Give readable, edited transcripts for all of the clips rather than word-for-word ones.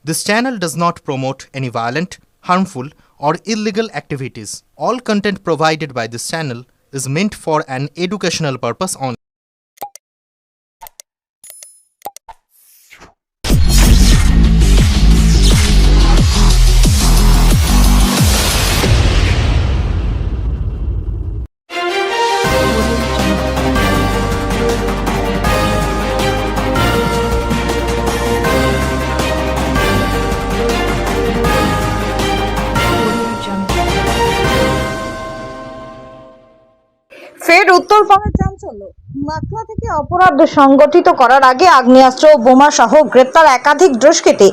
This channel does not promote any violent, harmful, or illegal activities. All content provided by this channel is meant for an educational purpose only. ফের উত্তরপাড়ার চাঞ্চল্য। মাখলা থেকে অপরাধ সংগঠিত করার আগে আগ্নেয়াস্ত্র ও বোমা সহ গ্রেপ্তার একাধিক দুষ্কৃতী।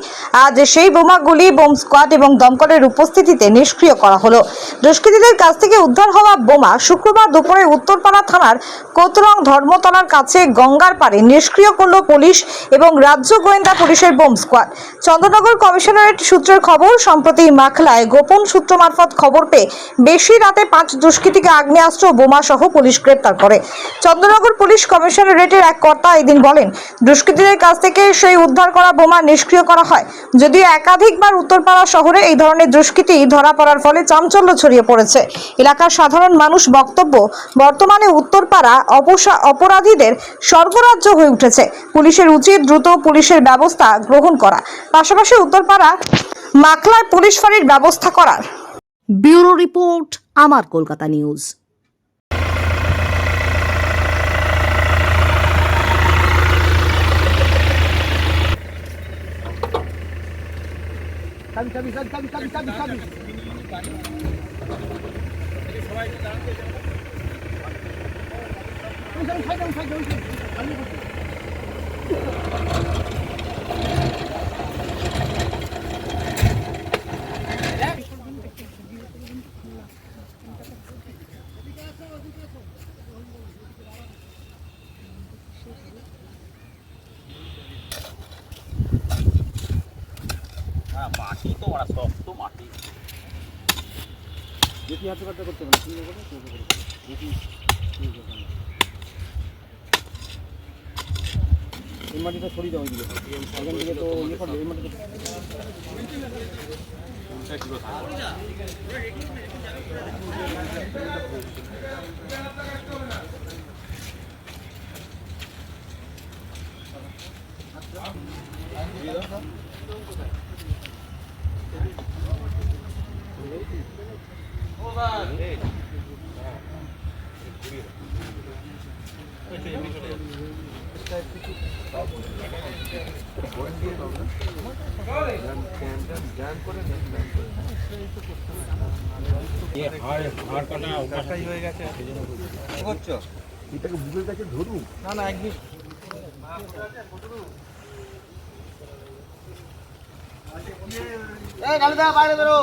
আজ সেই বোমাগুলি বোম স্কোয়াড এবং দমকলের উপস্থিতিতে নিষ্ক্রিয় করা হলো। দুষ্কৃতীদের কাছ থেকে উদ্ধার হওয়া বোমা শুক্রবার দুপুরে উত্তরপাড়া থানার কোতরং ধর্মতলার কাছে গঙ্গার পাড়ে নিষ্ক্রিয় করল পুলিশ এবং রাজ্য গোয়েন্দা পুলিশের বোম স্কোয়াড। চন্দ্রনগর কমিশনারেট সূত্রের খবর, সম্প্রতি মাখলায় গোপন সূত্র মারফত খবর পেয়ে বেশি রাতে 5 দুষ্কৃতীকে আগ্নেয়াস্ত্র ও বোমা সহ পুলিশ গ্রেপ্তার করে। চন্দ্রনগর পুলিশ কমিশনারেটের এক কর্তা এদিন বলেন, দুষ্কৃতীদের কাছ থেকে সেই উদ্ধার করা বোমা নিষ্ক্রিয় করা হয়। যদিও একাধিকবার উত্তরপাড়া শহরে এই ধরনের দুষ্কৃতী ধরা পড়ার ফলে চাঞ্চল্য ছড়িয়ে পড়েছে। এলাকার সাধারণ মানুষ বক্তব্য, বর্তমানে উত্তরপাড়া অপরাধীদের স্বর্গরাজ্য হয়ে উঠেছে। পুলিশের উচিত দ্রুত পুলিশের ব্যবস্থা গ্রহণ করা, পাশাপাশি উত্তরপাড়া মাখলায় পুলিশ ফাঁড়ির ব্যবস্থা করার। ব্যুরো রিপোর্ট, আমার কলকাতা নিউজ। মাটি তো ওরা শক্ত মাটি দেখি হাতে কাটা করতে পারে সুন্দর করে দেখি এই মাটিটা সরিয়ে দাও ওইদিকে এখান থেকে তো ইয়ে করবে এই মাটিটা এটাকে বুকের কাছে ধরুন না একদিন বাইরে বেরো